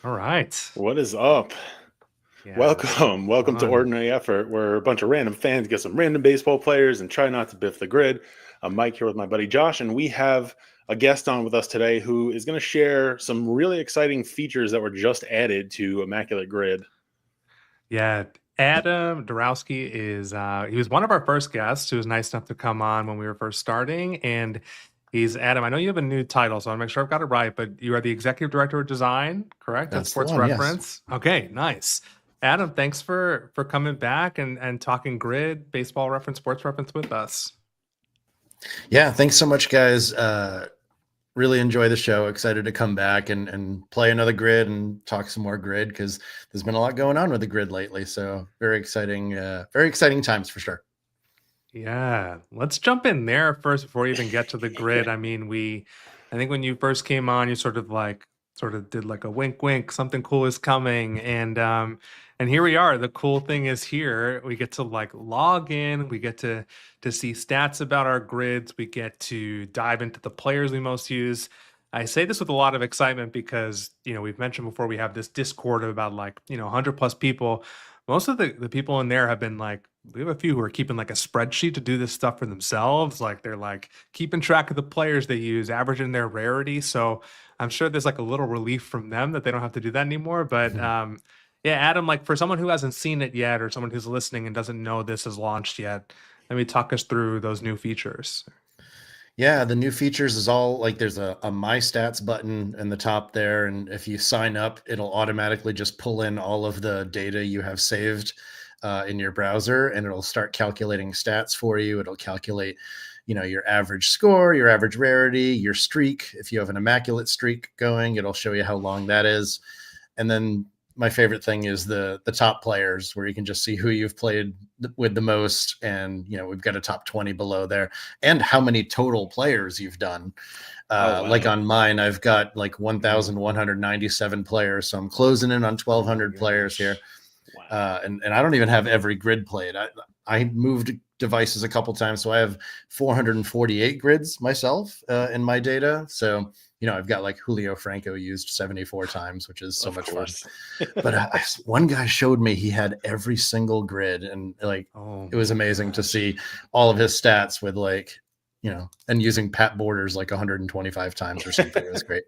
All right. What is up? Yeah, this is Welcome to fun. Ordinary Effort, where a bunch of random fans get some random baseball players and try not to biff the grid. I'm Mike here with my buddy Josh, and we have a guest on with us today who is going to share some really exciting features that were just added to Immaculate Grid. Yeah, Adam Darowski is he was one of our first guests who was nice enough to come on when we were first starting. And he's Adam. I know you have a new title, so I want to make sure I've got it right, but you are the executive director of design, correct? At That's the Sports one, yes. Reference. Okay, nice. Adam, thanks for coming back and talking grid, baseball reference, sports reference with us. Yeah, thanks so much, guys. Really enjoy the show. Excited to come back and play another grid and talk some more grid because there's been a lot going on with the grid lately. So very exciting times for sure. Yeah, let's jump in there first before we even get to the grid. I mean, I think when you first came on, you sort of did like a wink, wink, something cool is coming, and here we are. The cool thing is here we get to like log in, we get to see stats about our grids, we get to dive into the players we most use. I say this with a lot of excitement because we've mentioned before we have this Discord of about like 100 plus people. Most of the people in there have been like, we have a few who are keeping like a spreadsheet to do this stuff for themselves. Like they're like keeping track of the players they use, averaging their rarity. So I'm sure there's like a little relief from them that they don't have to do that anymore. But yeah, Adam, like for someone who hasn't seen it yet, or someone who's listening and doesn't know this is launched yet, let me talk us through those new features. Yeah, the new features is all like there's a My Stats button in the top there. And if you sign up, it'll automatically just pull in all of the data you have saved in your browser, and it'll start calculating stats for you. It'll calculate, your average score, your average rarity, your streak. If you have an immaculate streak going, it'll show you how long that is. And then my favorite thing is the top players, where you can just see who you've played with the most, and we've got a top 20 below there, and how many total players you've done. Oh, wow. Like on mine, I've got like 1,197 players, so I'm closing in on 1,200 players here. Wow. And I don't even have every grid played. I moved devices a couple times, so I have 448 grids myself in my data. So I've got like Julio Franco used 74 times, which is so much fun. But one guy showed me he had every single grid, and like it was amazing to see all of his stats with like and using Pat Borders like 125 times or something. It was great.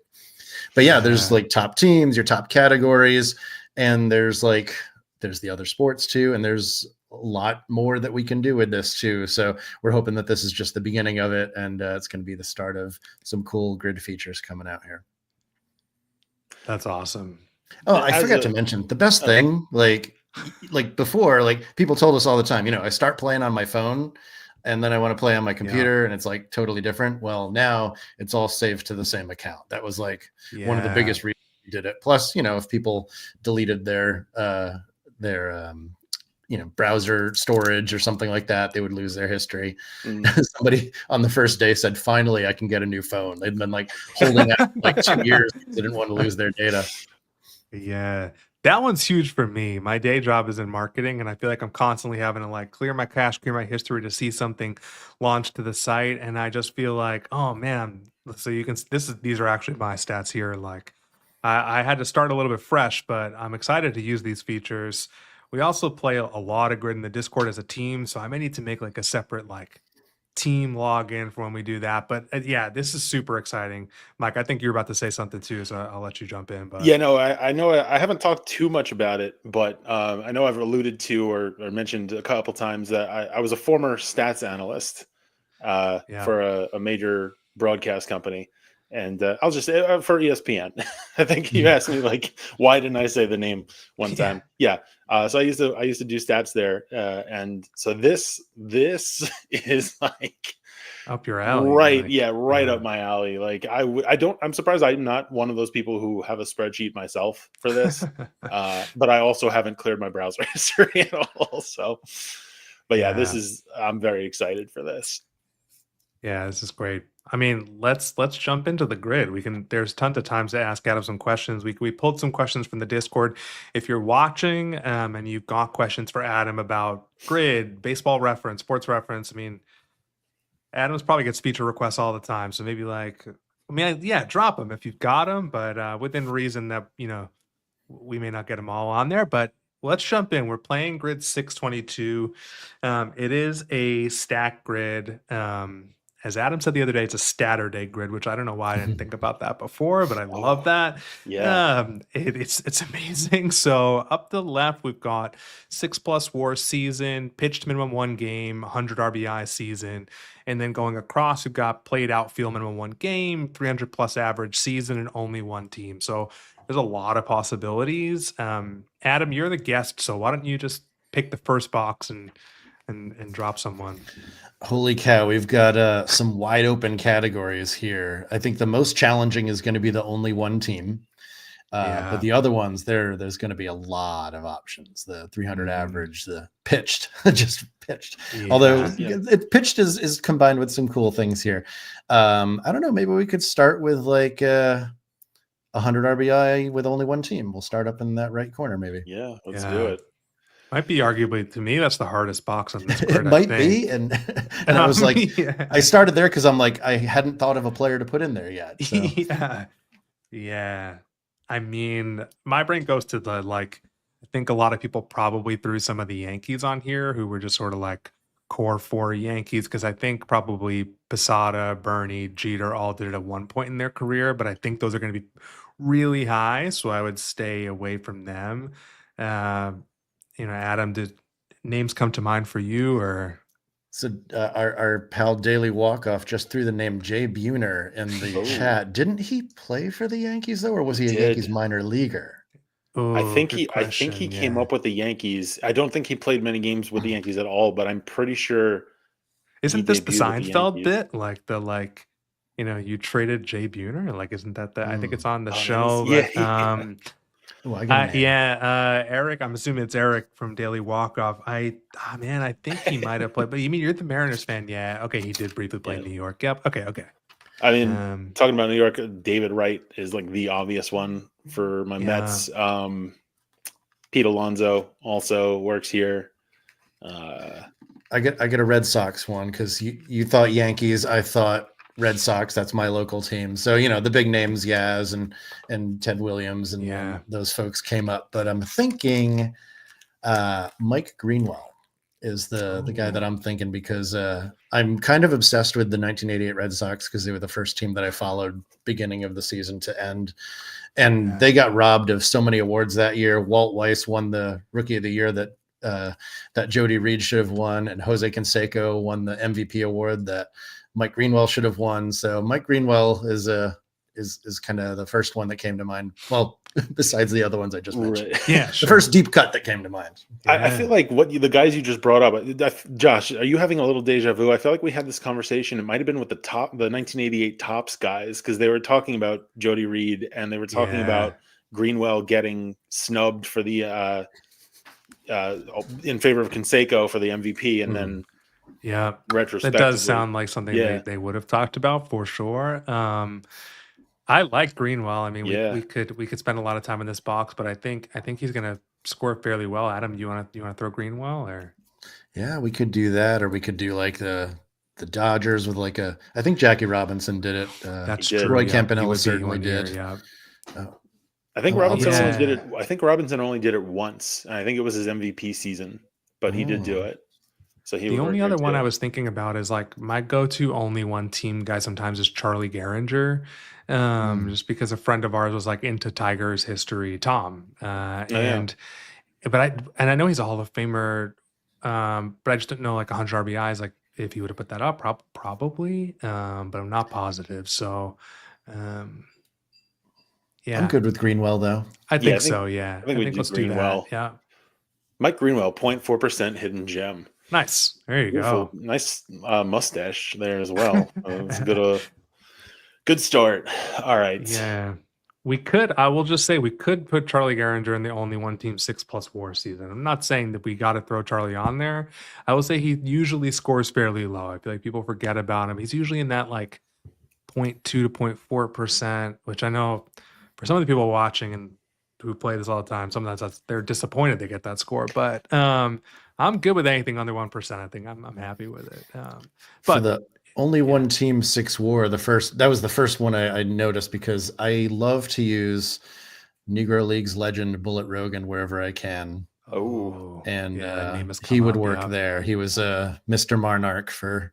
But yeah, there's like top teams, your top categories, and there's the other sports too, and there's a lot more that we can do with this too. So we're hoping that this is just the beginning of it, and it's going to be the start of some cool grid features coming out here. That's awesome. Oh, I forgot to mention the best thing, like before, like people told us all the time, I start playing on my phone and then I want to play on my computer and it's like totally different. Well, now it's all saved to the same account. That was like one of the biggest reasons we did it. Plus, if people deleted their browser storage or something like that, they would lose their history. Somebody on the first day said, finally, I can get a new phone. They'd been like holding out like 2 years. They didn't want to lose their data. Yeah, that one's huge for me. My day job is in marketing, and I feel like I'm constantly having to like clear my cache, clear my history to see something launched to the site. And I just feel like, oh man, so these are actually my stats here. Like I had to start a little bit fresh, but I'm excited to use these features. We also play a lot of grid in the Discord as a team, so I may need to make like a separate like team login for when we do that. But yeah, this is super exciting. Mike, I think you're about to say something too, so I'll let you jump in. But Yeah, no, I know I haven't talked too much about it, but I know I've alluded to or mentioned a couple times that I was a former stats analyst for a major broadcast company. And I'll just for ESPN. I think you asked me like, why didn't I say the name one time? Yeah. So I used to do stats there, and so this is like up your alley, right? like, Yeah, right up my alley. Like I'm surprised I'm not one of those people who have a spreadsheet myself for this, but I also haven't cleared my browser history at all. So, but yeah, I'm very excited for this. Yeah, this is great. I mean, let's jump into the grid. There's tons of times to ask Adam some questions. We pulled some questions from the Discord. If you're watching and you've got questions for Adam about grid, baseball reference, sports reference, I mean, Adam's probably gets feature requests all the time. So maybe like, drop them if you've got them, but within reason that, we may not get them all on there, but let's jump in. We're playing grid 622. It is a stack grid. As Adam said the other day, it's a Saturday grid, which I don't know why I didn't think about that before, but I love that. Yeah. It's amazing. So up the left, we've got 6+ WAR season, pitched minimum 1 game, 100 RBI season, and then going across, we've got played outfield minimum 1 game, 300+ average season, and only 1 team. So there's a lot of possibilities. Adam, you're the guest, so why don't you just pick the first box and drop someone? Holy cow, we've got some wide open categories here. I think the most challenging is going to be the only 1 team. But the other ones, there's going to be a lot of options. The 300 average, the pitched, just pitched. Yeah. Although it pitched is combined with some cool things here. I don't know. Maybe we could start with like 100 RBI with only 1 team. We'll start up in that right corner, maybe. Yeah, let's do it. Might be arguably, to me, that's the hardest box on this grid. It might be, and I was like, I started there because I'm like, I hadn't thought of a player to put in there yet. So. Yeah. I mean, my brain goes to the I think a lot of people probably threw some of the Yankees on here who were just sort of like core 4 Yankees, because I think probably Posada, Bernie, Jeter all did it at one point in their career, but I think those are going to be really high, so I would stay away from them. Adam, did names come to mind for you? Or so our pal Daily Walkoff just threw the name Jay Buhner in the chat. Didn't he play for the Yankees though, or was he a Yankees minor leaguer? I think he came up with the Yankees. I don't think he played many games with the Yankees at all, but I'm pretty sure. Isn't this the Seinfeld bit? You traded Jay Buhner? Isn't that the? I think it's on the show. Eric. I'm assuming it's Eric from Daily Walkoff. I think he might have played. But you mean you're the Mariners fan? Yeah. Okay, he did briefly play in New York. Yep. Okay. I mean, talking about New York, David Wright is like the obvious one for my Mets. Pete Alonso also works here. I get a Red Sox one because you thought Yankees, I thought Red Sox. That's my local team. So the big names, Yaz and Ted Williams and those folks came up. But I'm thinking Mike Greenwell is the guy that I'm thinking, because I'm kind of obsessed with the 1988 Red Sox because they were the first team that I followed beginning of the season to end. And they got robbed of so many awards that year. Walt Weiss won the Rookie of the Year that Jody Reed should have won, and Jose Canseco won the MVP award that Mike Greenwell should have won. So Mike Greenwell is kind of the first one that came to mind. Well, besides the other ones I just mentioned. Right. Yeah, sure. The first deep cut that came to mind. I feel like the guys you just brought up, Josh, are you having a little deja vu? I feel like we had this conversation. It might have been with the 1988 Topps guys, because they were talking about Jody Reed and they were talking about Greenwell getting snubbed for the in favor of Canseco for the MVP, and then retrospectively, that does sound like something they would have talked about for sure. I like Greenwell. I mean, we could spend a lot of time in this box, but I think he's going to score fairly well. Adam, you want to throw Greenwell? Or we could do that, or we could do like the Dodgers with I think Jackie Robinson did it. That's true. Roy Campanella certainly did. I think Robinson only did it. I think Robinson only did it once. I think it was his MVP season, but he did do it. So the only other one I was thinking about is my go-to only 1 team guy sometimes is Charlie Gehringer, just because a friend of ours was into Tigers history, Tom, but I know he's a Hall of Famer, but I just didn't know 100 RBIs, if he would have put that up, probably, but I'm not positive. So, I'm good with Greenwell though. I think so. Yeah, I think let's do that. Yeah, Mike Greenwell, 0.4% hidden gem. Nice. There you go. Nice mustache there as well. It's a good start. All right. Yeah. I will just say we could put Charlie Gehringer in the only 1 team 6+ WAR season. I'm not saying that we got to throw Charlie on there. I will say he usually scores fairly low. I feel like people forget about him. He's usually in that 0.2 to 0.4%, which I know for some of the people watching and who play this all the time, sometimes they're disappointed they get that score. But I'm good with anything under 1%. I think I'm happy with it. But for the only 1 team 6 WAR, that was the first one I noticed, because I love to use Negro Leagues legend Bullet Rogan wherever I can. Oh, and name has he come would up, work there. He was Mr. Marnark for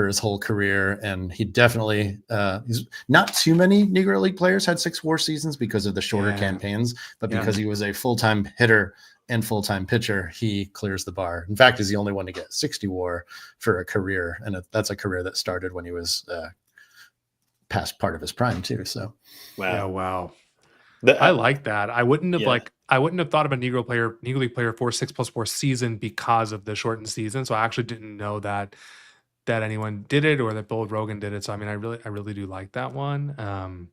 his whole career, and he definitely he's not too many Negro League players had 6 WAR seasons because of the shorter campaigns, but because he was a full-time hitter and full-time pitcher, he clears the bar. In fact, he's the only one to get 60 WAR for a career, and that's a career that started when he was past part of his prime too. So wow. I like that. I wouldn't have thought of a Negro League player for 6+4 season because of the shortened season. So I actually didn't know that anyone did it or that Bullet Rogan did it. So I mean, I really do like that one.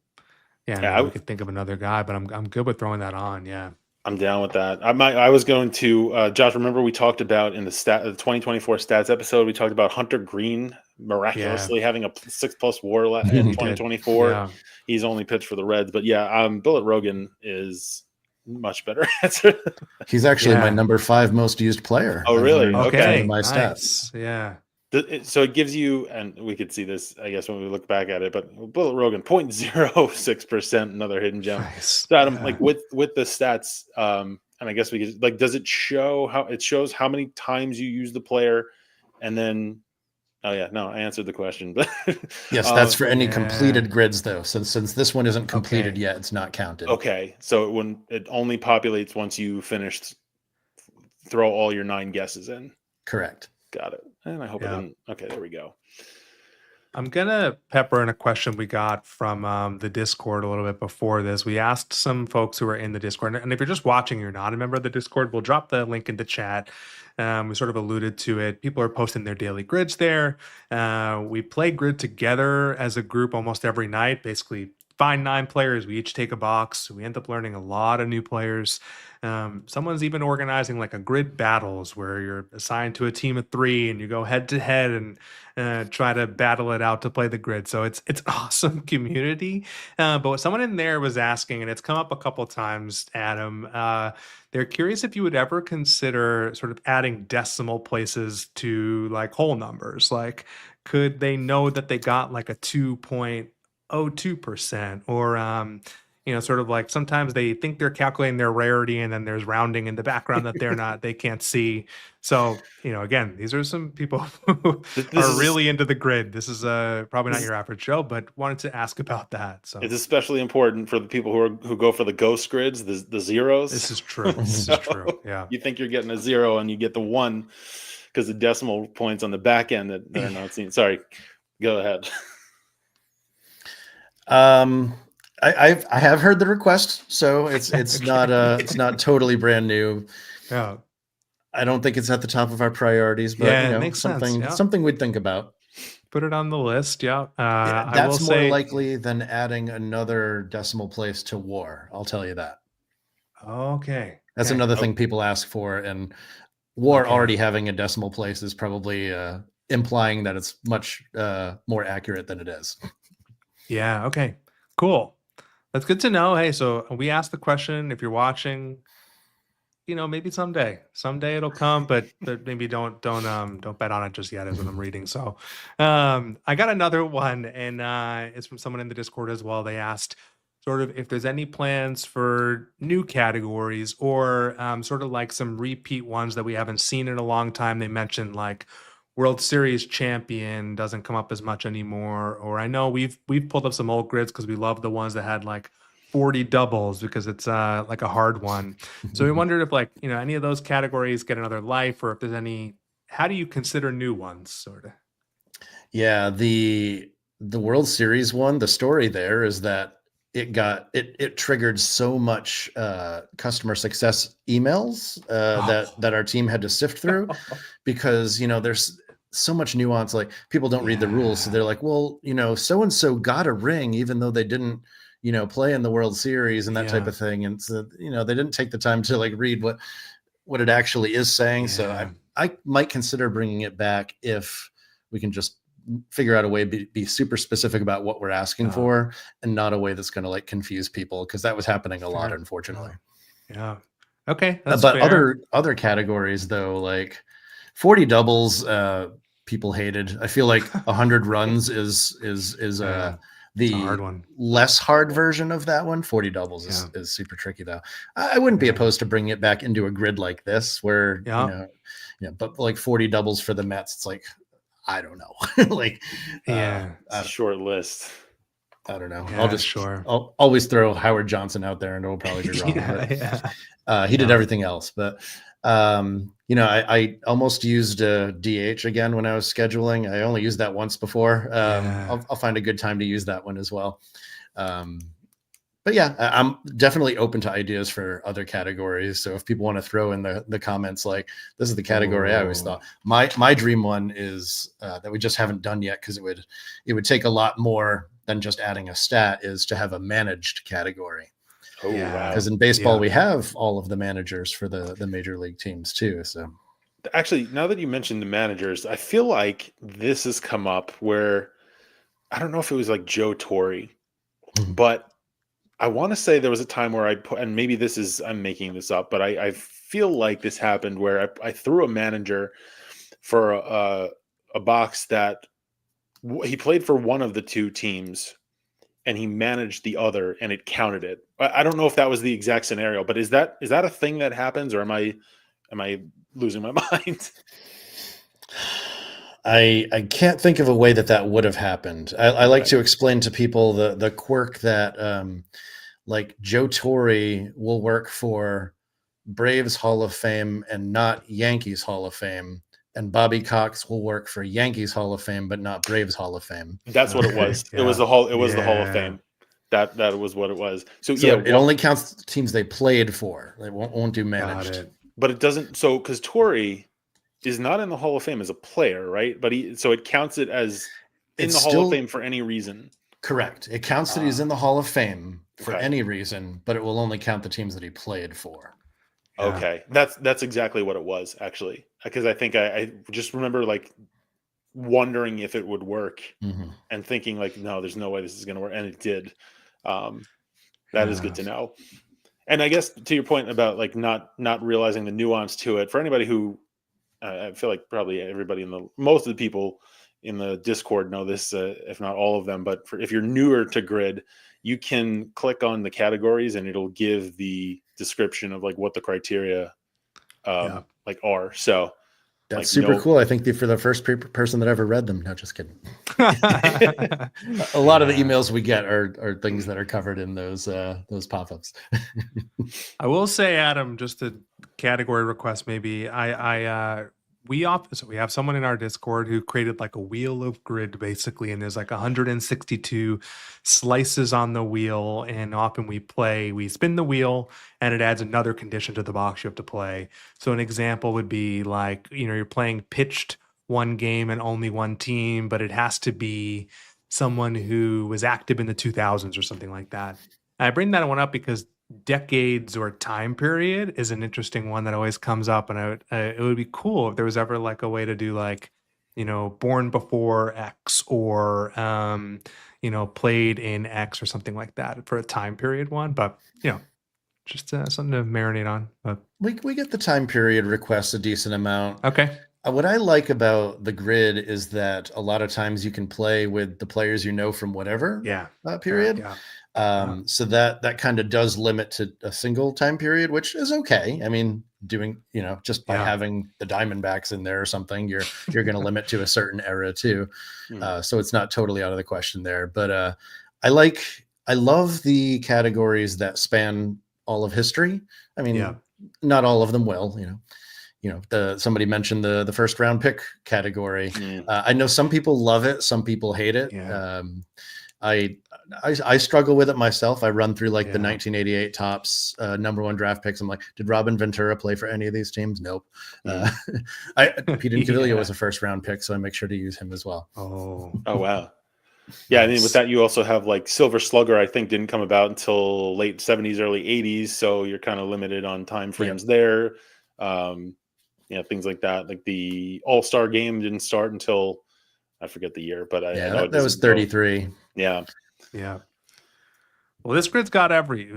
We could think of another guy, but I'm good with throwing that on. Yeah, I'm down with that. I was going to Josh. Remember we talked about in the 2024 stats episode, we talked about Hunter Green miraculously having a 6+ WAR in 2024. Yeah. He's only pitched for the Reds, but Bullet Rogan is much better answer. He's actually my number 5 most used player. Oh, really? Okay. My nice. stats. Yeah. So it gives you, and we could see this, I guess, when we look back at it, but Bullet Rogan 0.06%, another hidden gem. Nice. So Adam, like with the stats, and I guess we could, like, does it show how many times you use the player, and then I answered the question. But yes, that's for any completed grids though. Since this one isn't completed yet, it's not counted. Okay, so when it only populates once you throw all your 9 guesses in. Correct. Got it. And I hope it didn't. Okay, there we go. I'm gonna pepper in a question we got from the Discord a little bit before this. We asked some folks who are in the Discord, and if you're just watching, you're not a member of the Discord, we'll drop the link in the chat. We sort of alluded to it. People are posting their daily grids there. We play grid together as a group almost every night. Basically, find 9 players. We each take a box. We end up learning a lot of new players. Someone's even organizing like a grid battles where you're assigned to a team of 3 and you go head to head and try to battle it out to play the grid. So it's an awesome community. But what someone in there was asking, and it's come up a couple of times, Adam, they're curious if you would ever consider sort of adding decimal places to like whole numbers. Like, could they know that they got like a 2.02% or sort of like sometimes they think they're calculating their rarity and then there's rounding in the background that they can't see. So, again, these are some people who are really into the grid. This is probably not your average show, but wanted to ask about that. So it's especially important for the people who go for the ghost grids, the zeros. This is true. This is true. Yeah. You think you're getting a 0 and you get the 1 because the decimal points on the back end that are not seen. Sorry, go ahead. I have heard the request, so it's not totally brand new. Yeah, I don't think it's at the top of our priorities, but it makes something we'd think about. Put it on the list. Yeah, that's more likely than adding another decimal place to WAR. I'll tell you that. Okay, that's another thing people ask for, and WAR already having a decimal place is probably implying that it's much more accurate than it is. Yeah. Okay. Cool. That's good to know. Hey, so we asked the question. If you're watching, maybe someday it'll come, but maybe don't bet on it just yet. Is what I'm reading. So, I got another one, and it's from someone in the Discord as well. They asked sort of if there's any plans for new categories or sort of like some repeat ones that we haven't seen in a long time. They mentioned like World Series champion doesn't come up as much anymore. Or I know we've pulled up some old grids because we love the ones that had like 40 doubles because it's like a hard one. So we wondered if like, any of those categories get another life, or if there's any, how do you consider new ones sort of? Yeah, the World Series one, the story there is that it triggered so much customer success emails that our team had to sift through because, there's so much nuance. Like people don't read the rules. So they're like, well, so-and-so got a ring, even though they didn't, play in the World Series and that type of thing. And so, they didn't take the time to like read what it actually is saying. Yeah. So I might consider bringing it back if we can just figure out a way to be super specific about what we're asking for and not a way that's going to like confuse people. Cause that was happening a lot, unfortunately. Yeah. Okay. But fair. Other categories though, like 40 doubles, people hated. I feel like 100 runs is It's a hard one. less hard version of that one, 40 doubles, is super tricky though. I wouldn't be opposed to bringing it back into a grid like this, where but like 40 doubles for the Mets, it's like, I don't know. Like, it's a short list. I don't know. Yeah, I'll always throw Howard Johnson out there, and it'll probably be wrong. He did everything else, but I almost used a DH again when I was scheduling. I only used that once before. I'll find a good time to use that one as well. But yeah, I'm definitely open to ideas for other categories. So if people want to throw in the comments, like, this is the category I always thought. My dream one is that we just haven't done yet, because it would take a lot more than just adding a stat, is to have a managed category. Oh, wow. Because in baseball, we have all of the managers for the major league teams too. So actually, now that you mentioned the managers, I feel like this has come up where, I don't know if it was like Joe Torre, but I want to say there was a time where and maybe I'm making this up, but I feel like this happened where I threw a manager for a box that he played for one of the two teams, and he managed the other, and it counted it. I don't know if that was the exact scenario, but is that a thing that happens, or am I losing my mind? I can't think of a way that would have happened. I like to explain to people the quirk that like Joe Torre will work for Braves Hall of Fame and not Yankees Hall of Fame, and Bobby Cox will work for Yankees Hall of Fame but not Braves Hall of Fame. That's what it was. It was the Hall. It was the Hall of Fame. That was what it was. So it only counts the teams they played for. They won't do managed. But it doesn't. So because Torre is not in the Hall of Fame as a player, right? But so it counts it as in the Hall of Fame for any reason. Correct. It counts that he's in the Hall of Fame for any reason, but it will only count the teams that he played for. Okay, that's exactly what it was, actually, because I think I just remember like wondering if it would work, and thinking like, no, there's no way this is going to work, and it did. That is good to know. And I guess to your point about like not realizing the nuance to it, for anybody who I feel like probably most of the people in the Discord know this, if not all of them, but if you're newer to Grid, you can click on the categories and it'll give the description of like what the criteria like are. So that's super cool. I think for the first person that ever read them. No, just kidding. A lot of the emails we get are things that are covered in those pop-ups. I will say, Adam, just a category request, maybe we have someone in our Discord who created like a wheel of Grid, basically, and there's like 162 slices on the wheel, and often we spin the wheel and it adds another condition to the box you have to play. So an example would be like, you're playing pitched one game and only one team, but it has to be someone who was active in the 2000s or something like that. And I bring that one up because decades or time period is an interesting one that always comes up, and it would be cool if there was ever like a way to do like, born before X, or played in X or something like that for a time period one. But just something to marinate on. But we get the time period requests a decent amount. Okay. What I like about the Grid is that a lot of times you can play with the players from whatever period. So that kind of does limit to a single time period, which is okay. I mean, doing, just by having the Diamondbacks in there or something, you're going to limit to a certain era too. So it's not totally out of the question there. But I love the categories that span all of history. I mean, not all of them will, somebody mentioned the first round pick category. I know some people love it, some people hate it. I struggle with it myself. I run through like the 1988 tops number one draft picks. I'm like, did Robin Ventura play for any of these teams? Nope. Pete Incaviglia was a first round pick, so I make sure to use him as well. Oh wow. Yeah, I mean, with that, you also have like Silver Slugger, I think didn't come about until late 70s, early 80s. So you're kind of limited on time frames there. Things like that. Like the All-Star game didn't start until, I forget the year, but I know that was 33. Yeah. Well, this Grid's got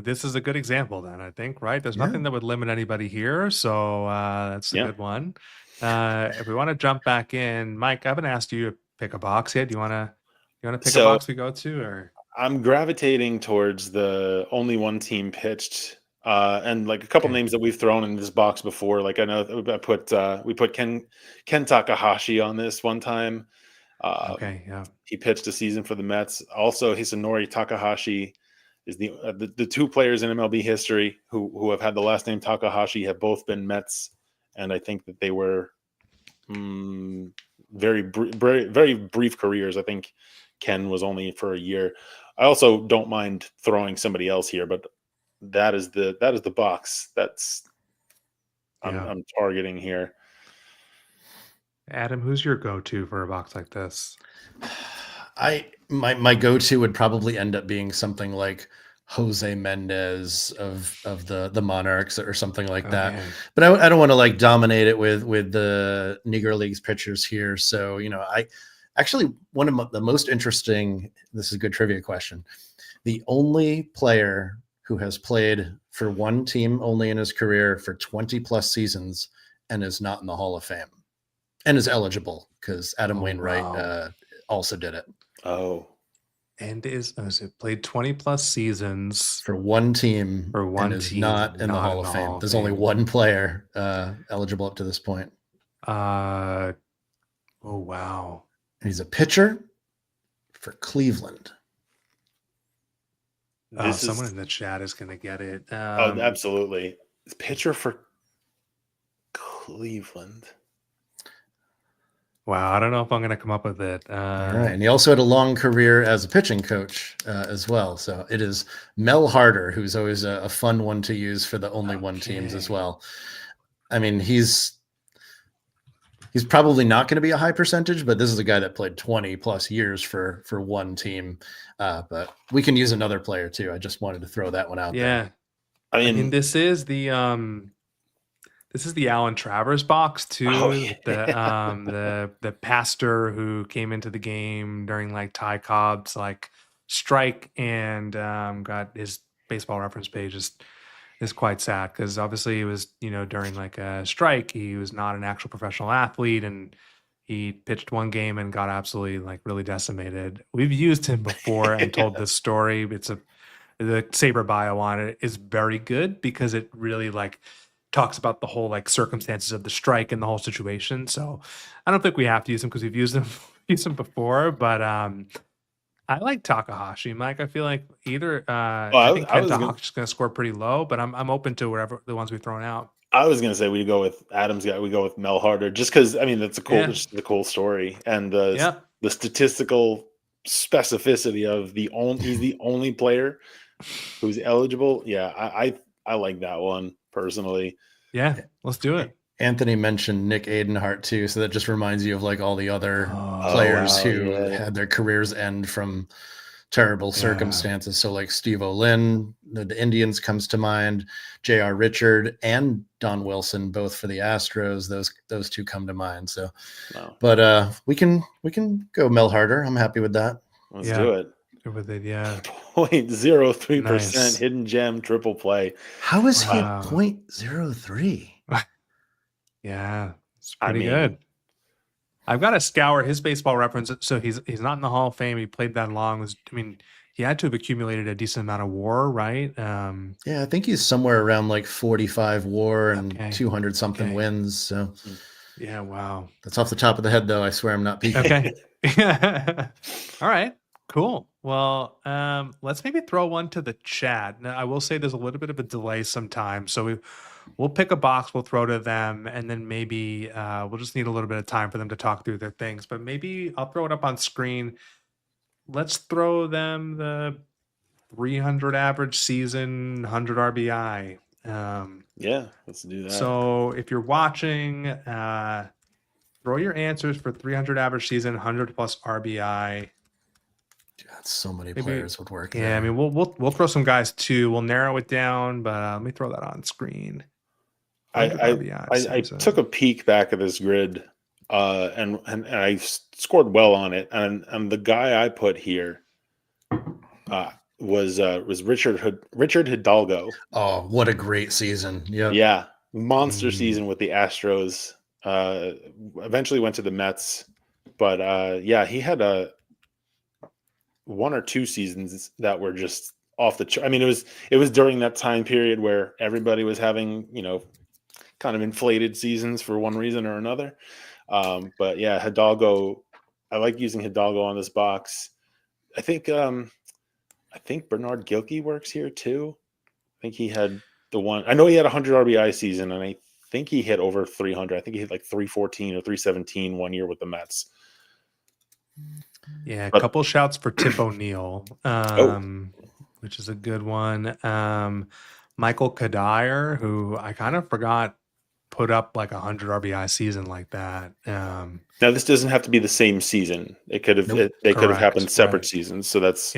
this is a good example then, I think, right? There's nothing that would limit anybody here. So that's a good one. If we want to jump back in, Mike, I haven't asked you to pick a box yet. Do you want to pick a box we go to, or? I'm gravitating towards the only one team pitched, and like a couple names that we've thrown in this box before. Like I know we put Ken Takahashi on this one time. He pitched a season for the Mets. Also, Hisanori Takahashi is the two players in MLB history who have had the last name Takahashi have both been Mets, and I think that they were very brief careers. I think Ken was only for a year. I also don't mind throwing somebody else here, but that is the box I'm targeting here. Adam, who's your go-to for a box like this? My go-to would probably end up being something like Jose Mendez of the Monarchs or something like that. Man. But I don't want to like dominate it with the Negro Leagues pitchers here. So, I actually, one of the most interesting, this is a good trivia question. The only player who has played for one team only in his career for 20 plus seasons and is not in the Hall of Fame and is eligible because Adam Wainwright also did it. And is it played 20 plus seasons for one team and is not in the Hall of Fame. There's only one player eligible up to this point. Oh, wow. He's a pitcher for Cleveland. Someone in the chat is going to get it. Absolutely. Pitcher for Cleveland. Wow, I don't know if I'm going to come up with it. All right. And he also had a long career as a pitching coach as well. So it is Mel Harder, who's always a fun one to use for the only one teams as well. I mean, he's probably not going to be a high percentage, but this is a guy that played 20 plus years for one team. But we can use another player too. I just wanted to throw that one out there. I mean, this is the Alan Travers box too. The pastor who came into the game during like Ty Cobb's like strike and got his baseball reference page is quite sad because obviously it was, during like a strike, he was not an actual professional athlete and he pitched one game and got absolutely like really decimated. We've used him before and told this story. The Saber bio on it is very good because it really like talks about the whole like circumstances of the strike and the whole situation. So I don't think we have to use him because we've used him before, but I like Takahashi, Mike. I feel like either I think Ken Takahashi's going to score pretty low, but I'm open to whatever the ones we've thrown out. I was going to say we go with Adam's guy. We go with Mel Harder just because I mean that's just the cool story and the statistical specificity of he's the only player who's eligible. Yeah, I like that one personally. Yeah, let's do it. Anthony mentioned Nick Adenhart too, so that just reminds you of like all the other players who had their careers end from terrible circumstances. So like Steve Olin, the Indians comes to mind, J.R. Richard and Don Wilson, both for the Astros. Those two come to mind. So, but we can go Mel Harder. I'm happy with that. Let's do it. Good with it, 0.03% hidden gem triple play. How is he at 0.03? Yeah, it's pretty good. I've got to scour his baseball reference. So he's not in the Hall of Fame. He played that long. He had to have accumulated a decent amount of WAR, right? Yeah, I think he's somewhere around like 45 WAR and 200 something wins. So yeah, wow. That's off the top of the head, though. I swear I'm not peeking. Okay. All right. Cool. Well, let's maybe throw one to the chat. Now, I will say there's a little bit of a delay sometimes, so we'll pick a box, we'll throw to them, and then maybe we'll just need a little bit of time for them to talk through their things. But maybe I'll throw it up on screen. Let's throw them the 300 average season, 100 RBI. Yeah, let's do that. So if you're watching, throw your answers for 300 average season, 100 plus RBI. That's so many players would work. Yeah, there. I mean, we'll throw some guys too. We'll narrow it down, but let me throw that on screen. I took a peek back at this grid, and I scored well on it. And the guy I put here was Richard Hidalgo. Oh, what a great season! Yeah, monster season with the Astros. Eventually went to the Mets, but he had 1 or 2 seasons that were just off the chart. I mean, it was during that time period where everybody was having, kind of inflated seasons for one reason or another. But yeah, Hidalgo, I like using Hidalgo on this box. I think Bernard Gilkey works here too. I think he had I know he had a 100 RBI season, and I think he hit over 300. I think he hit like 314 or 317 one year with the Mets. Yeah, a couple shouts for Tip O'Neill, which is a good one. Michael Kadire, who I kind of forgot put up like 100 RBI season like that. Now this doesn't have to be the same season. It could have they could have happened separate seasons. So that's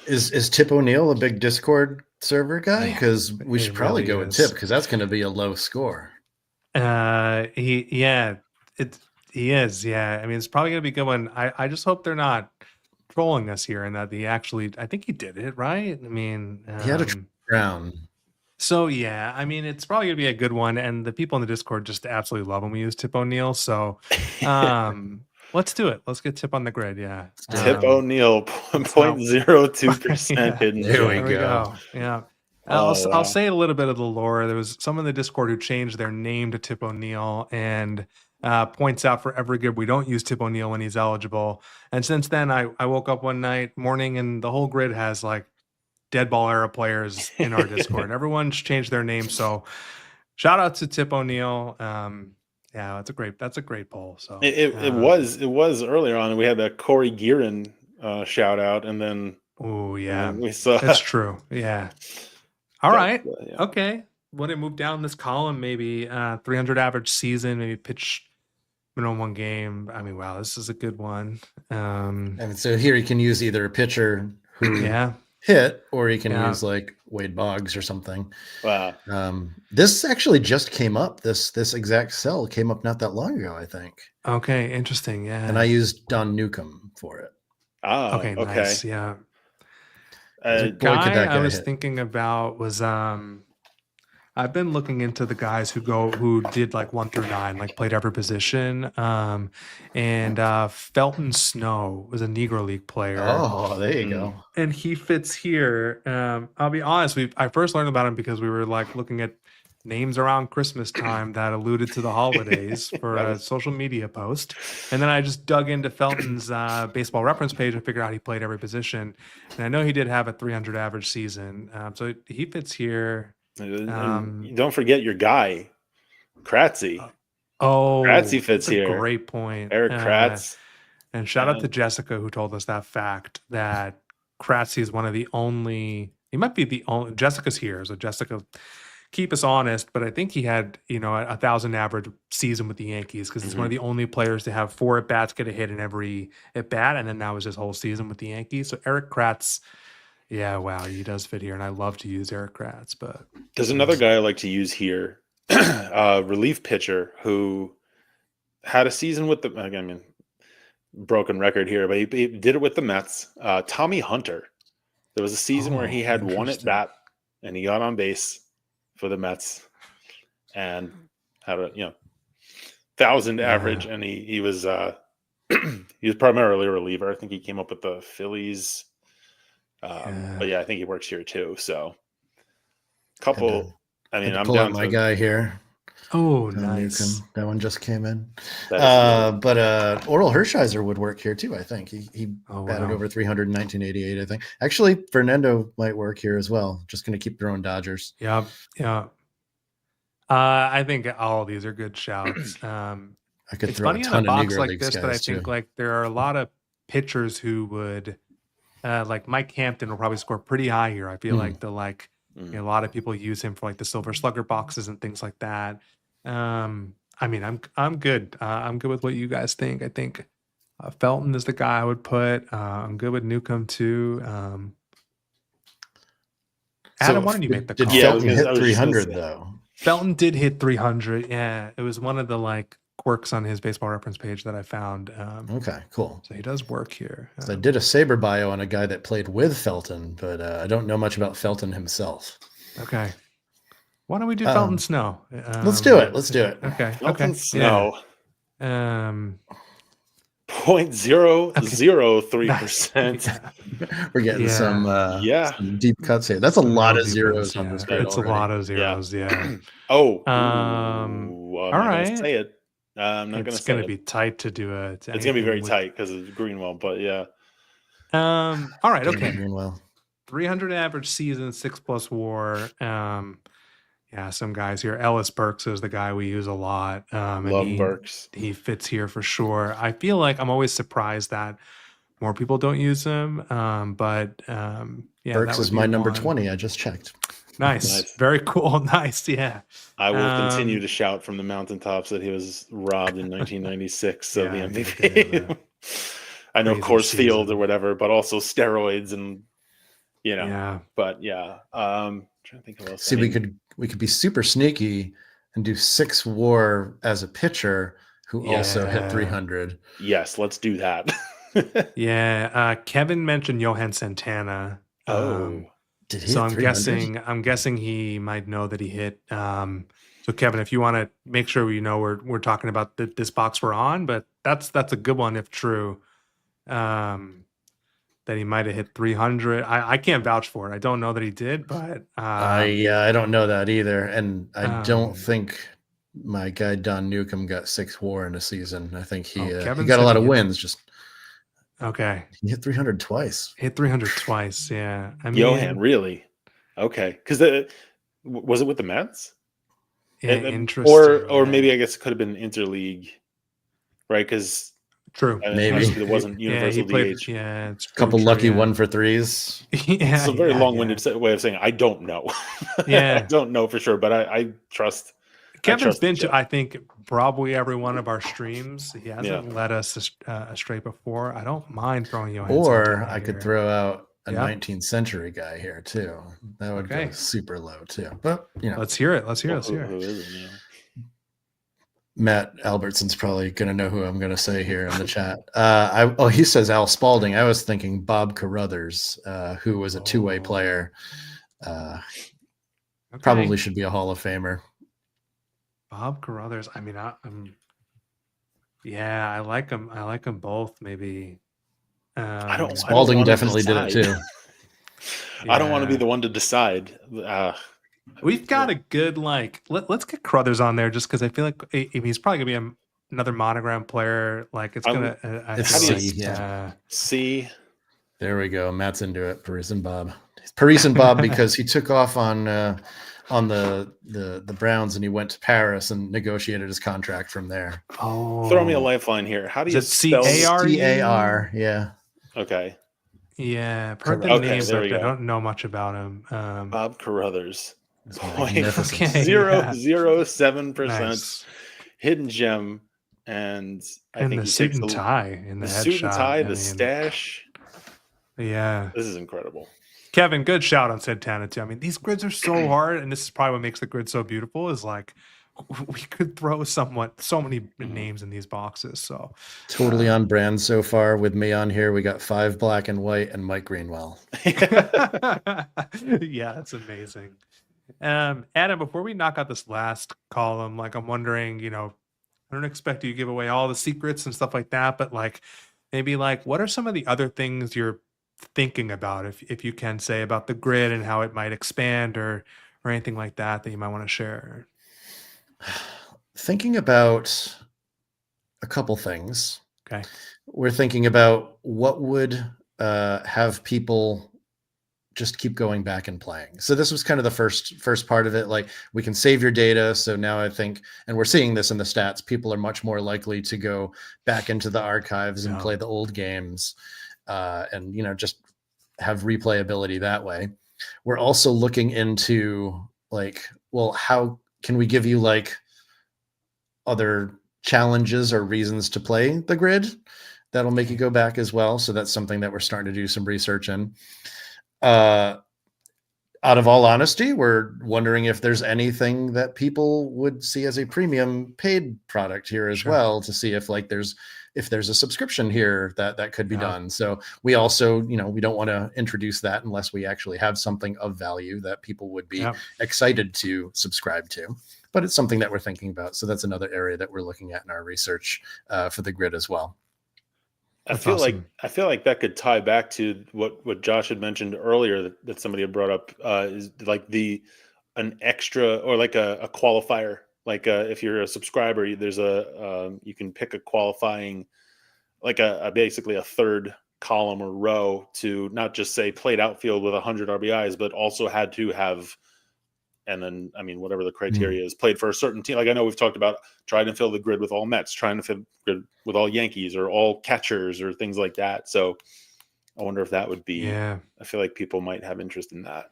Is Tip O'Neill a big Discord server guy? Because we should probably go with Tip, because that's going to be a low score. He is. Yeah. I mean, it's probably going to be a good one. I just hope they're not trolling us here and that I think he did it, right? I mean, he had a round. So, yeah, I mean, it's probably going to be a good one. And the people in the Discord just absolutely love when we use Tip O'Neill. So, let's do it. Let's get Tip on the grid. Yeah. Tip O'Neill, 0.02% hidden. There we go. Yeah. I'll say a little bit of the lore. There was someone in the Discord who changed their name to Tip O'Neill and points out for every grid we don't use Tip O'Neill when he's eligible. And since then, I woke up one morning and the whole grid has like dead ball era players in our Discord. Everyone's changed their name. So shout out to Tip O'Neill. Yeah, that's a great poll. So it was earlier on. We had that Corey Gearin shout out, and then we saw that's true. Yeah. All right. Okay. Want to move down this column? Maybe 300 average season. Maybe pitch minimum 1 game. I mean, wow, this is a good one. And so here you can use either a pitcher who hit, or you can use like Wade Boggs or something. Wow. This actually just came up. This exact cell came up not that long ago, I think. Okay, interesting. Yeah. And I used Don Newcomb for it. Oh, okay. Nice. Yeah. The guy I was thinking about was I've been looking into the guys who did like 1 through 9, like played every position. And Felton Snow was a Negro League player. Oh, there you go. And he fits here. I'll be honest, I first learned about him because we were like looking at names around Christmas time that alluded to the holidays for a social media post. And then I just dug into Felton's baseball reference page and figured out he played every position. And I know he did have a 300 average season. So he fits here. Don't forget your guy, Kratzy. Kratzy fits here. Great point. Eric Kratz. And shout out to Jessica who told us that fact that Kratzy is one of the only, he might be the only, Jessica's here. So Jessica, keep us honest, but I think he had, a 1,000 average season with the Yankees because he's one of the only players to have 4 at-bats, get a hit in every at-bat, and then that was his whole season with the Yankees. So Eric Kratz, yeah, wow, he does fit here, and I love to use Eric Kratz. But there's another guy I like to use here, relief pitcher who had a season with broken record here, but he did it with the Mets. Tommy Hunter. There was a season where he had 1 at-bat, and he got on base for the Mets and had a 1,000 average, and he was he was primarily a reliever. I think he came up with the Phillies. But I think he works here too. So couple I'm down my guy here. Oh, nice. That one just came in. But Oral Hershiser would work here too, I think. He batted over 300 in 1988, I think. Actually, Fernando might work here as well. Just going to keep throwing Dodgers. Yeah. I think all of these are good shouts. I could throw a ton of Negro like Leagues this, but I think like there are a lot of pitchers who would like Mike Hampton will probably score pretty high here. I feel like a lot of people use him for like the Silver Slugger boxes and things like that. I'm good. I'm good with what you guys think. I think Felton is the guy I would put. I'm good with Newcomb too. Adam, why don't you make the call? Did Felton hit 300 though? Felton did hit 300. Yeah, it was one of the like quirks on his baseball reference page that I found. Okay, cool. So he does work here. So I did a Saber bio on a guy that played with Felton, but I don't know much about Felton himself. Okay. Why don't we do Felton Snow? Let's do it. Okay. Felton Snow. 0.003%. We're getting some deep cuts here. That's a lot of zeros on this grid. It's a lot of zeros. Yeah. Oh. All not right. gonna say it. I'm not gonna say it's gonna be tight to do it. It's gonna be very tight because of Greenwell, but yeah. All right. Okay. Greenwell. 300 average season, 6+ WAR. Yeah, some guys here. Ellis Burks is the guy we use a lot. Love Burks. He fits here for sure. I feel like I'm always surprised that more people don't use him. But yeah, Burks is my number 20. I just checked. Nice. Very cool. Nice. Yeah. I will continue to shout from the mountaintops that he was robbed in 1996 of the MVP. I know course field or whatever, but also steroids and but trying to think of else. See, we could be super sneaky and do 6 WAR as a pitcher who also hit 300. Yes, let's do that. Kevin mentioned Johan Santana. Did he? So I'm guessing he might know that he hit. So Kevin, if you want to make sure we know we're talking about this box we're on, but that's a good one if true. That he might have hit 300. I can't vouch for it. I don't know that he did, but I don't know that either, and I don't think my guy Don Newcomb got 6 WAR in a season. I think he got a lot of wins. Okay. He hit 300 twice. Hit 300 twice. Yeah. I mean, Johan, really? Okay. Because was it with the Mets? Yeah, interesting. Or maybe I guess it could have been interleague, right? Because true, maybe it wasn't universal DH. It's a couple lucky 1-for-3s. It's a very long-winded way of saying I don't know. Yeah, I don't know for sure, but I trust. Kevin's been to, I think, probably every one of our streams. He hasn't led us astray before. I don't mind throwing you. Or I could throw out a 19th century guy here too. That would go super low too. But let's hear it. Who is it, Matt Albertson's probably going to know who I'm going to say here in the chat. He says Al Spalding. I was thinking Bob Carruthers, who was a two-way player. Probably should be a Hall of Famer. Bob Carruthers. I mean, I like him. I like them both. Maybe. Spalding definitely did it too. I don't want to be the one to decide. We've got a good let's get Carruthers on there just because I feel like he's probably gonna be another monogram player. Like it's gonna. C. There we go. Matt's into it. Paris and Bob because he took off on the Browns and he went to Paris and negotiated his contract from there. Oh, throw me a lifeline here. How do you spell C-A-R? Yeah. Okay. Yeah, I've heard the name, but I don't know much about him. Bob Carruthers. 0.007% hidden gem, and I think the suit and tie in the suit and tie, the stash. Yeah, this is incredible. Kevin, good shout on Santana too. I mean, these grids are so hard, and this is probably what makes the grid so beautiful. Is like we could throw so many names in these boxes. So totally on brand so far with me on here. We got 5 black and white and Mike Greenwell. Yeah, that's amazing. Adam, before we knock out this last column, I'm wondering, I don't expect you to give away all the secrets and stuff like that, but maybe what are some of the other things you're thinking about, if you can say, about the grid and how it might expand or anything like that you might want to share? Thinking about a couple things. Okay. We're thinking about what would have people just keep going back and playing. So this was kind of the first part of it. We can save your data. So now I think, and we're seeing this in the stats, people are much more likely to go back into the archives and play the old games, and just have replayability that way. We're also looking into how can we give you other challenges or reasons to play the grid that'll make you go back as well. So that's something that we're starting to do some research in. Out of all honesty, we're wondering if there's anything that people would see as a premium paid product here as well, to see if there's a subscription here that could be done. So we also, we don't want to introduce that unless we actually have something of value that people would be excited to subscribe to. But it's something that we're thinking about. So that's another area that we're looking at in our research for the grid as well. I feel like that could tie back to what Josh had mentioned earlier that somebody had brought up, is like an extra or like a qualifier. Like if you're a subscriber, there's you can pick a qualifying, like basically a third column or row to not just say played outfield with 100 RBIs, but also had to have, and then, I mean, whatever the criteria is, played for a certain team. Like I know we've talked about trying to fill the grid with all Mets, trying to fill the grid with all Yankees or all catchers or things like that. So I wonder if that would be, I feel like people might have interest in that.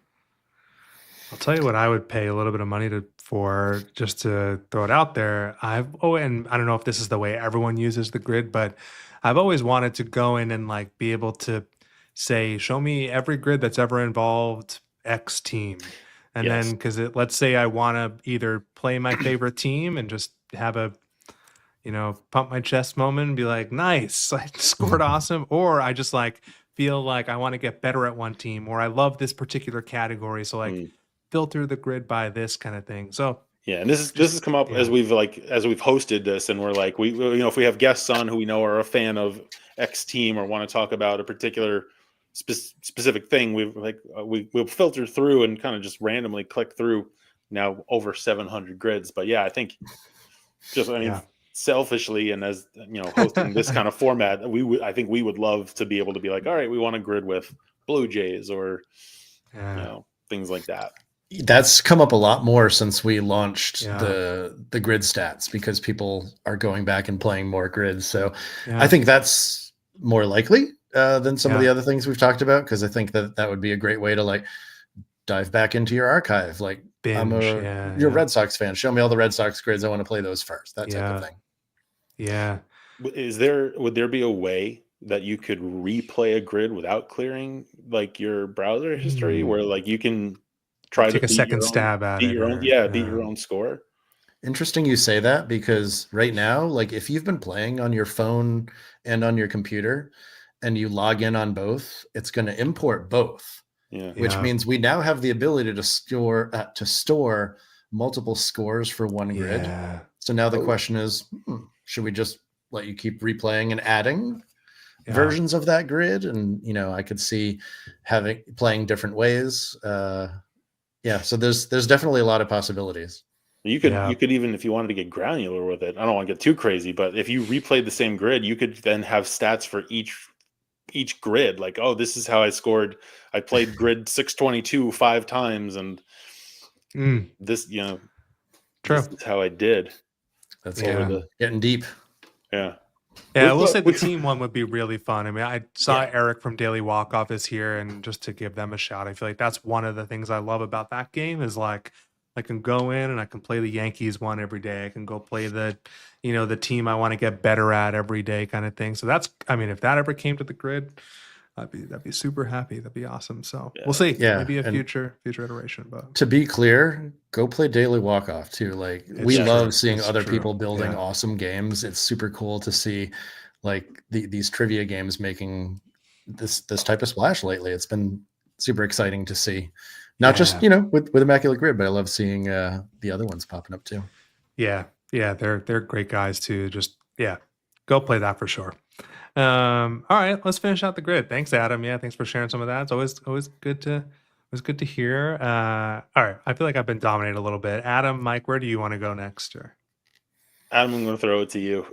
I'll tell you what I would pay a little bit of money for just to throw it out there. And I don't know if this is the way everyone uses the grid, but I've always wanted to go in and like be able to say, show me every grid that's ever involved X team. And then, because let's say I want to either play my favorite team and just have a, pump my chest moment and be like, nice, I scored awesome. Or I just like feel like I want to get better at one team, or I love this particular category. So like filter the grid by this kind of thing. So yeah, and this has come up as we've hosted this, and we're like, if we have guests on who we know are a fan of X team or want to talk about a particular specific thing, we'll filter through and kind of just randomly click through now over 700 grids. But yeah, I think selfishly, and as hosting this kind of format, I think we would love to be able to be like, all right, we want a grid with Blue Jays or things like that. That's come up a lot more since we launched the grid stats, because people are going back and playing more grids. So I think that's more likely than some of the other things we've talked about, because I think that would be a great way to like dive back into your archive. Like, you're a Red Sox fan. Show me all the Red Sox grids. I want to play those first. That type of thing. Yeah. Would there be a way that you could replay a grid without clearing like your browser history, where like you can try take to a second stab at it, beat your own score? Interesting you say that, because right now, like if you've been playing on your phone and on your computer and you log in on both, it's going to import both. Which means we now have the ability to store multiple scores for one grid. So now the question is, should we just let you keep replaying and adding versions of that grid? And I could see playing different ways. So there's definitely a lot of possibilities. You could even, if you wanted to get granular with it, I don't want to get too crazy, but if you replayed the same grid, you could then have stats for each grid. Like, oh, this is how I scored. I played grid 622 5 times, and this, True. This is how I did. That's getting deep. Yeah, we'll say the team one would be really fun. I mean, I saw Eric from Daily Walk Off is here, and just to give them a shout, I feel like that's one of the things I love about that game is like I can go in and I can play the Yankees one every day. I can go play the team I want to get better at every day kind of thing. So that's, I mean, if that ever came to the grid, I'd be super happy. That'd be awesome. So we'll see. Maybe a future iteration. But to be clear, go play Daily Walk Off too. Like we love seeing other people building awesome games. It's super cool to see like these trivia games making this type of splash lately. It's been super exciting to see. Not just with Immaculate Grid, but I love seeing the other ones popping up too. Yeah, they're great guys too. Just go play that for sure. All right, let's finish out the grid. Thanks, Adam. Yeah, thanks for sharing some of that. It's always good to hear. All right, I feel like I've been dominated a little bit. Adam, Mike, where do you want to go next? Adam, I'm going to throw it to you.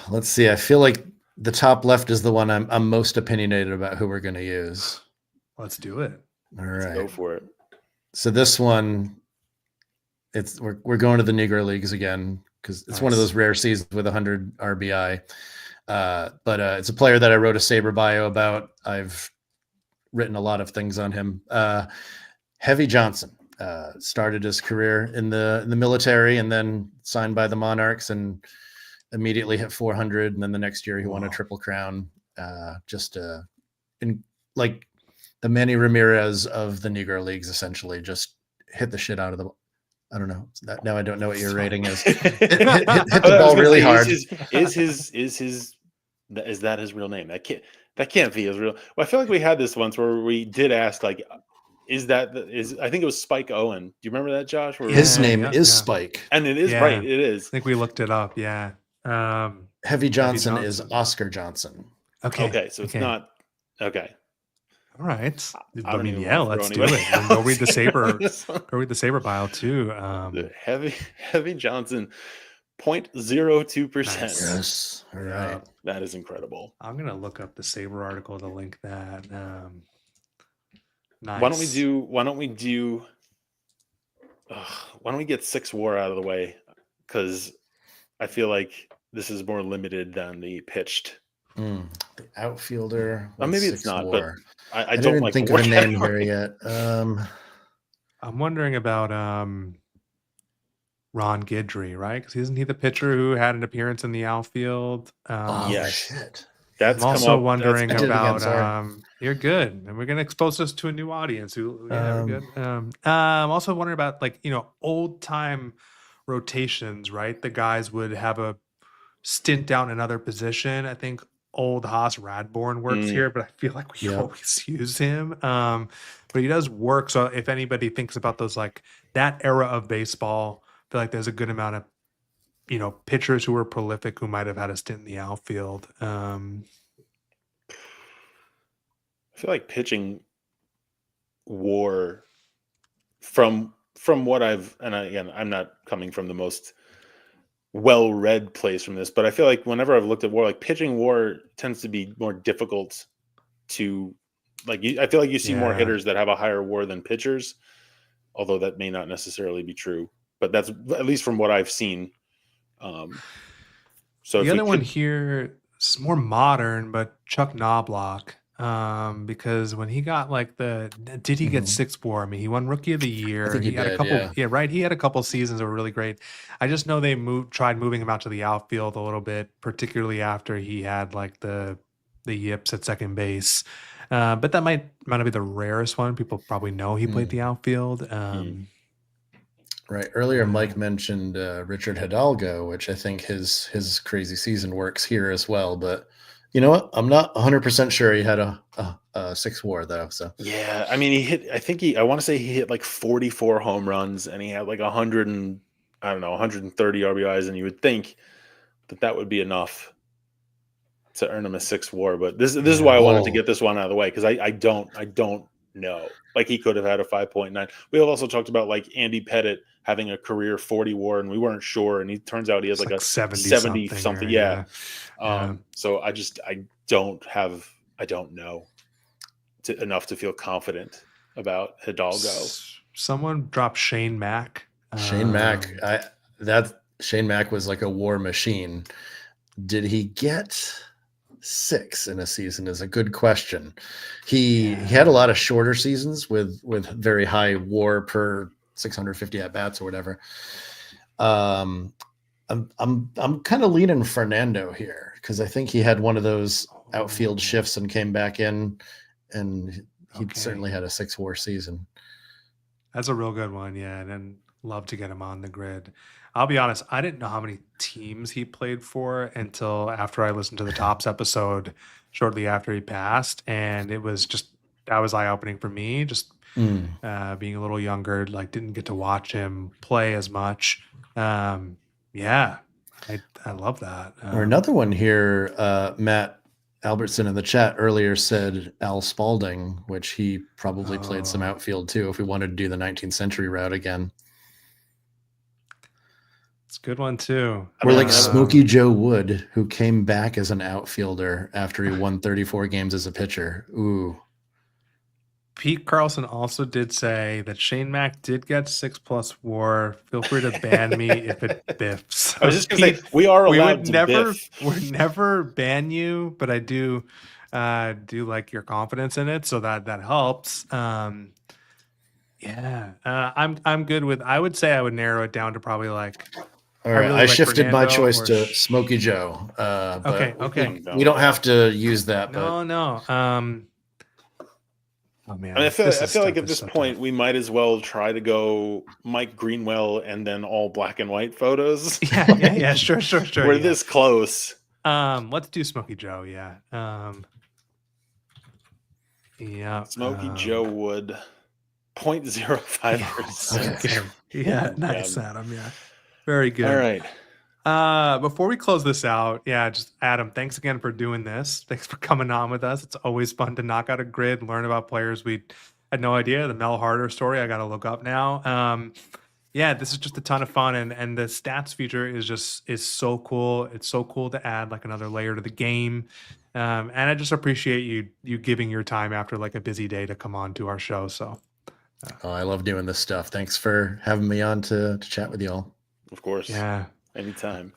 Let's see. I feel like the top left is the one I'm most opinionated about who we're going to use. Let's do it. All right, let's go for it. So this one, we're going to the Negro Leagues again, because it's one of those rare seasons with 100 RBI. But it's a player that I wrote a Sabre bio about. I've written a lot of things on him. Heavy Johnson started his career in the military and then signed by the Monarchs and immediately hit 400. And then the next year he won a Triple Crown. Like the Manny Ramirez of the Negro Leagues, essentially just hit the shit out of the. I don't know. Now I don't know what your rating is. hit the ball really hard. Is that his real name? That can't be his real. Well, I feel like we had this once where we did ask, like, I think it was Spike Owen. Do you remember that, Josh? His name is Spike, and it is right. It is. I think we looked it up. Yeah. Heavy Johnson is Oscar Johnson. Okay, so it's not okay. All right. I don't even let's do it. And go read the Saber. Go read the Saber bio too. The Heavy Johnson, 0.02%. Nice. Yes. All right. That is incredible. I'm gonna look up the Saber article to link that. Nice. Why don't we get 6 WAR out of the way? Because I feel like this is more limited than the pitched. The outfielder. Maybe it's not, WAR. but I don't like think of a name here yet. I'm wondering about Ron Guidry, right? Because isn't he the pitcher who had an appearance in the outfield? Yes. Shit. I'm also wondering about. You're good, and we're gonna expose this to a new audience. We're good. I'm also wondering about old time rotations, right? The guys would have a stint down another position. I think old Haas Radborn works here, but I feel like we always use him. But he does work. So if anybody thinks about those, like that era of baseball, I feel like there's a good amount of pitchers who were prolific who might have had a stint in the outfield. I feel like pitching WAR from what I'm not coming from the most well-read place from this, but I feel like whenever I've looked at WAR, like pitching WAR tends to be more difficult to I feel like you see more hitters that have a higher WAR than pitchers, although that may not necessarily be true, but that's at least from what I've seen. So the other one here is more modern, but Chuck Knobloch, because when he got did he get 6 WAR? I mean, he won Rookie of the Year. I think he had did, a couple, yeah. He had a couple seasons that were really great. I just know they tried moving him out to the outfield a little bit, particularly after he had the yips at second base. But that might not be the rarest one. People probably know he played the outfield. Right. Earlier, Mike mentioned Richard Hidalgo, which I think his crazy season works here as well. But you know what? I'm not 100% sure he had a 6 WAR though. So yeah, I mean, he hit. I want to say he hit 44 home runs, and he had 130 RBIs, and you would think that would be enough to earn him a 6 WAR. But this is why I wanted to get this one out of the way, because I don't know. He could have had a 5.9. We have also talked about Andy Pettit having a career 40 WAR, and we weren't sure, and he turns out he has a 70 something. Yeah. So I don't know enough to feel confident about Hidalgo. Someone dropped Shane Mack. Shane Mack was like a WAR machine. Did he get 6 in a season is a good question. He had a lot of shorter seasons with very high WAR per 650 at bats or whatever. I'm kind of leaning Fernando here, because I think he had one of those outfield shifts and came back in, and he certainly had a 6 WAR season. That's a real good one, yeah. And love to get him on the grid. I'll be honest, I didn't know how many teams he played for until after I listened to the Tops episode shortly after he passed. And it was that was eye-opening for me, just being a little younger, didn't get to watch him play as much. I love that. Or another one here, Matt Albertson in the chat earlier said Al Spalding, which he probably played some outfield too, if we wanted to do the 19th century route again. It's a good one too. Or Smokey Joe Wood, who came back as an outfielder after he won 34 games as a pitcher. Ooh. Pete Carlson also did say that Shane Mack did get 6+ WAR. Feel free to ban me if it biffs. I was just going to say, we are allowed to biff. We'd never ban you, but I do like your confidence in it, so that helps. I'm good with. I would say I would narrow it down to probably All right, I shifted my choice to Smokey Joe. Okay. We don't have to use that. No. Oh man! I feel like at this point we might as well try to go Mike Greenwell and then all black and white photos. Yeah, sure. We're this close. Let's do Smokey Joe. Yeah. Smokey Joe Wood, 0.05%. Okay. Yeah, nice, Adam. Yeah, very good. All right. Before we close this out, just Adam, thanks again for doing this. Thanks for coming on with us. It's always fun to knock out a grid, learn about players we had no idea. The Mel Harder story, I got to look up now. This is just a ton of fun, and the stats feature is so cool. It's so cool to add like another layer to the game. And I just appreciate you giving your time after like a busy day to come on to our show. So I love doing this stuff. Thanks for having me on to chat with y'all. Of course. Yeah. Anytime.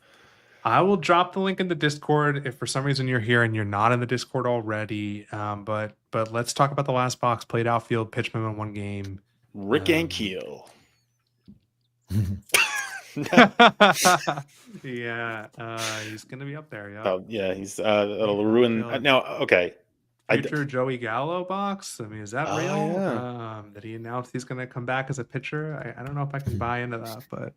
I will drop the link in the Discord if for some reason you're here and you're not in the Discord already. But let's talk about the last box. Played outfield, pitched him in one game. Rick Ankiel. He's gonna be up there. He's that'll ruin now. Okay, future Joey Gallo box. I mean, is that real? Yeah. That he announced he's gonna come back as a pitcher. I don't know if I can buy into that, but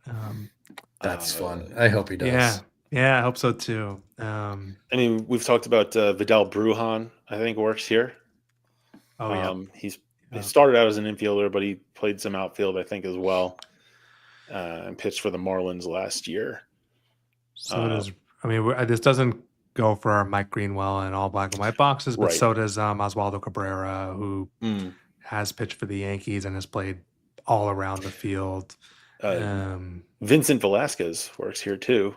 that's fun. I hope he does. Yeah, I hope so too. I mean, we've talked about Vidal Brujan. I think works here. He started out as an infielder, but he played some outfield, I think, as well. And pitched for the Marlins last year. So this doesn't go for our Mike Greenwell and all black and white boxes, but so does Oswaldo Cabrera, who has pitched for the Yankees and has played all around the field. Vincent Velasquez works here too.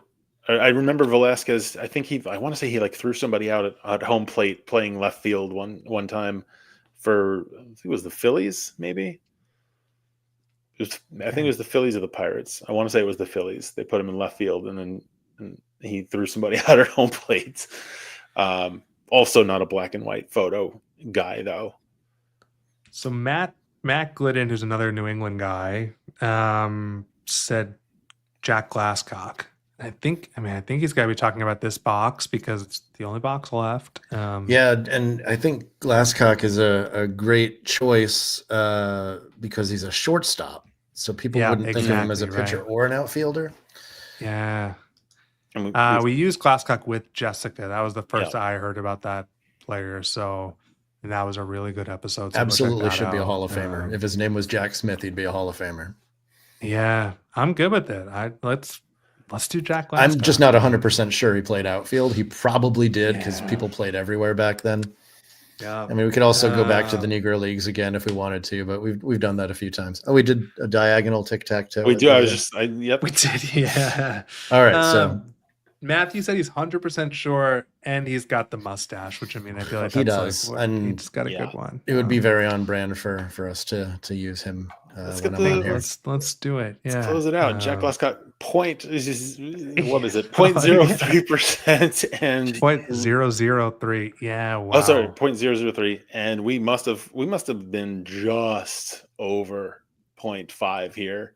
I remember Velasquez. I want to say he like threw somebody out at home plate playing left field one time for, I think it was the Phillies, maybe. I think it was the Phillies or the Pirates. I want to say it was the Phillies. They put him in left field, and he threw somebody out at home plate. Also not a black and white photo guy, though. So Matt Glidden, who's another New England guy, said Jack Glasscock. I think he's got to be talking about this box because it's the only box left. And I think Glasscock is a great choice because he's a shortstop. So people wouldn't think of him as a pitcher or an outfielder. Yeah. We used Glasscock with Jessica. That was the first I heard about that player. So that was a really good episode. So absolutely should be a Hall of Famer. If his name was Jack Smith, he'd be a Hall of Famer. Yeah, I'm good with it. Let's do Jack Glasscock. I'm just not 100% sure he played outfield. He probably did because people played everywhere back then. Yeah. I mean, we could also go back to the Negro Leagues again if we wanted to, but we've done that a few times. Oh, we did a diagonal tic-tac-toe. We do. We did, yeah. All right, so Matthew said he's 100% sure, and he's got the mustache, which I mean, I feel like he does, and he just got a good one. It would be very on brand for us to use him. Let's do it. Yeah. Let's close it out. Jack Glasscock what is it? 0.03% and 0.003. Yeah. Wow. Oh, sorry, 0.003. And we must have been just over 0.5 here.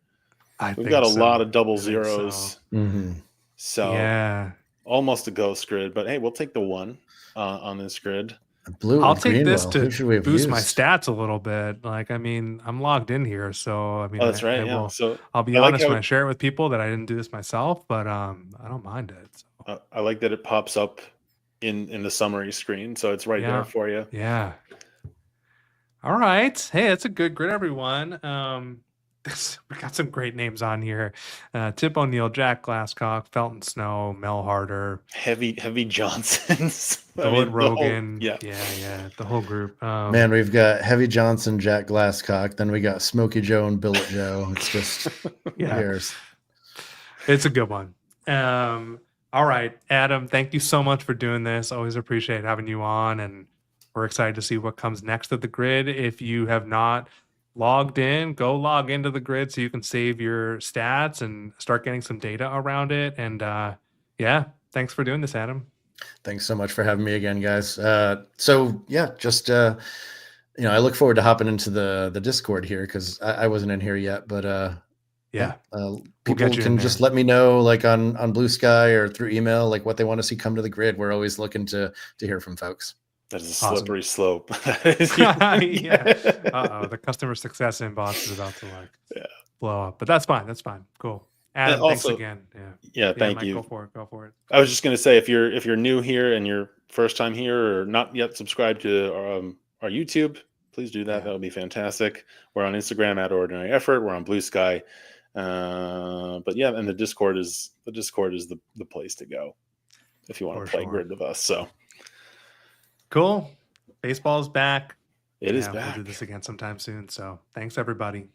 We've got a lot of double zeros. So almost a ghost grid, but hey, we'll take the one on this grid. I'll take this to boost my stats a little bit. Like, I mean, I'm logged in here, so I mean, that's right. So I'll be honest when I share it with people that I didn't do this myself, but I don't mind it. So. I like that it pops up in the summary screen, so it's right there for you. Yeah. All right. Hey, that's a good grid, everyone. We got some great names on here. Tip O'Neill, Jack Glasscock, Felton Snow, Mel Harder, Heavy Johnsons, Rogan. The whole group. Man, we've got Heavy Johnson, Jack Glasscock. Then we got Smokey Joe and Billet Joe. It's just years. It's a good one. All right, Adam, thank you so much for doing this. Always appreciate having you on, and we're excited to see what comes next at the grid. If you have not logged in, go log into the grid so you can save your stats and start getting some data around it. And thanks for doing this, Adam. Thanks so much for having me again, guys. I look forward to hopping into the Discord here because I wasn't in here yet, but people can just let me know, like on Blue Sky or through email, like what they want to see come to the grid. We're always looking to hear from folks. That is a slippery slope. The customer success inbox is about to blow up, but that's fine. That's fine. Cool. Adam, thanks again. Thank you. Go for it. I was just going to say, if you're new here and you're first time here or not yet subscribed to our YouTube, please do that. That would be fantastic. We're on Instagram at Ordinary Effort. We're on Blue Sky But yeah, and the Discord is the place to go if you want to play Grid with us. So cool. Baseball's back. It is back. We'll do this again sometime soon. So thanks, everybody.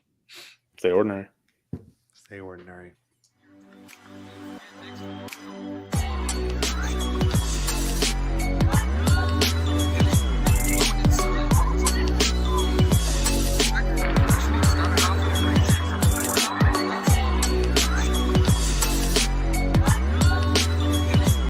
Stay ordinary. Stay ordinary.